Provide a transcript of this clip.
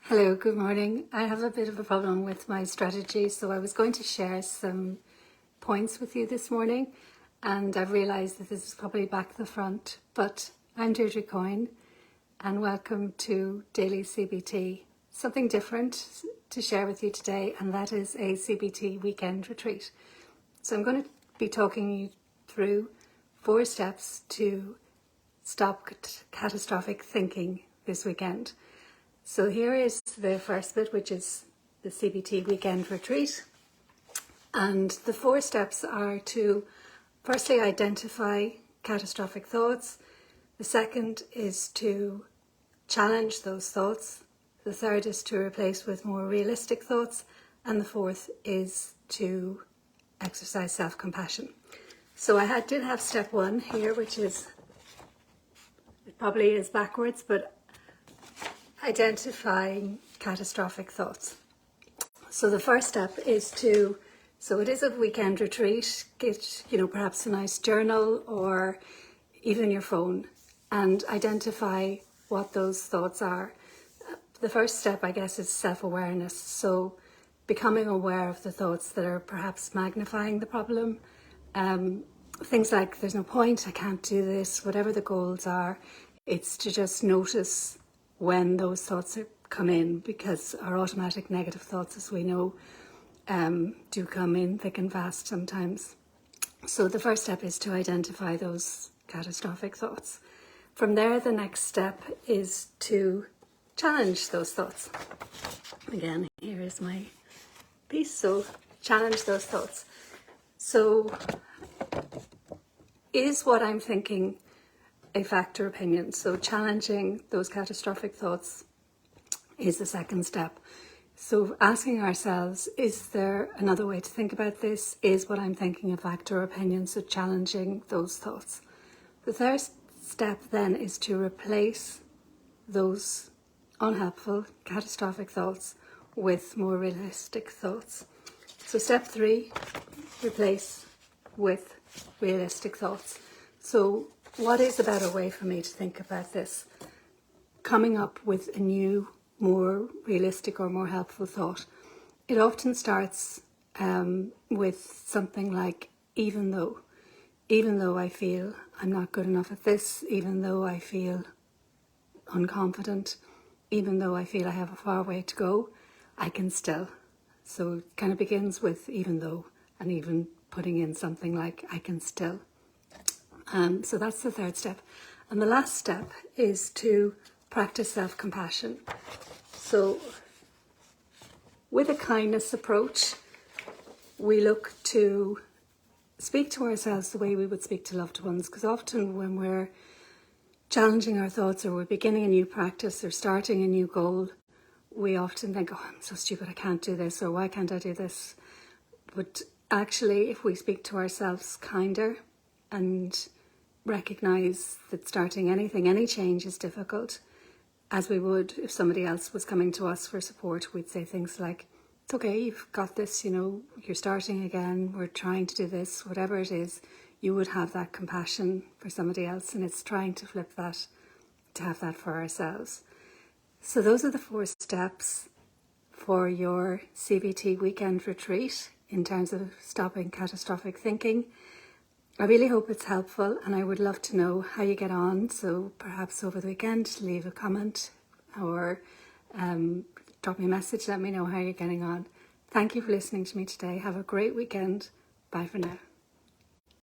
Hello, good morning. I have a bit of a problem with my strategy, so I was going to share some points with you this morning, and I've realised that this is probably back the front, but I'm Deirdre and welcome to Daily CBT. Something different to share with you today, and that is a CBT weekend retreat. So I'm going to be talking you through 4 steps to stop catastrophic thinking this weekend. So here is the first bit, which is the CBT weekend retreat. And the 4 steps are to firstly identify catastrophic thoughts. The second is to challenge those thoughts. The third is to replace with more realistic thoughts. And the 4th is to exercise self-compassion. So I did have step 1 here, which is, it probably is backwards, but identifying catastrophic thoughts. So the first step is so it is a weekend retreat, get, perhaps a nice journal or even your phone and identify what those thoughts are. The first step, I guess, is self-awareness. So becoming aware of the thoughts that are perhaps magnifying the problem. Things like, there's no point, I can't do this, whatever the goals are. It's to just notice when those thoughts come in, because our automatic negative thoughts, as we know, do come in thick and fast sometimes. So the first step is to identify those catastrophic thoughts. From there, the next step is to challenge those thoughts. Again, here is my piece. So challenge those thoughts. So is what I'm thinking a fact or opinion? So challenging those catastrophic thoughts is the second step. So asking ourselves, is there another way to think about this? Is what I'm thinking a fact or opinion? So challenging those thoughts. The third step then is to replace those unhelpful catastrophic thoughts with more realistic thoughts. So step 3, replace with realistic thoughts. So what is a better way for me to think about this? Coming up with a new, more realistic or more helpful thought. It often starts with something like, even though I feel I'm not good enough at this, even though I feel unconfident, even though I feel I have a far way to go, I can still. So it kind of begins with even though, and even putting in something like, I can still. So that's the third step. And the last step is to practice self-compassion. So with a kindness approach, we look to speak to ourselves the way we would speak to loved ones, because often when we're challenging our thoughts or we're beginning a new practice or starting a new goal, we often think, oh, I'm so stupid, I can't do this, or why can't I do this? But actually, if we speak to ourselves kinder and recognise that starting anything, any change is difficult, as we would if somebody else was coming to us for support, we'd say things like, it's okay, you've got this, you're starting again, we're trying to do this, whatever it is. You would have that compassion for somebody else, and it's trying to flip that, to have that for ourselves. So those are the 4 steps for your CBT weekend retreat in terms of stopping catastrophic thinking. I really hope it's helpful, and I would love to know how you get on. So perhaps over the weekend, leave a comment or drop me a message, let me know how you're getting on. Thank you for listening to me today. Have a great weekend. Bye for now.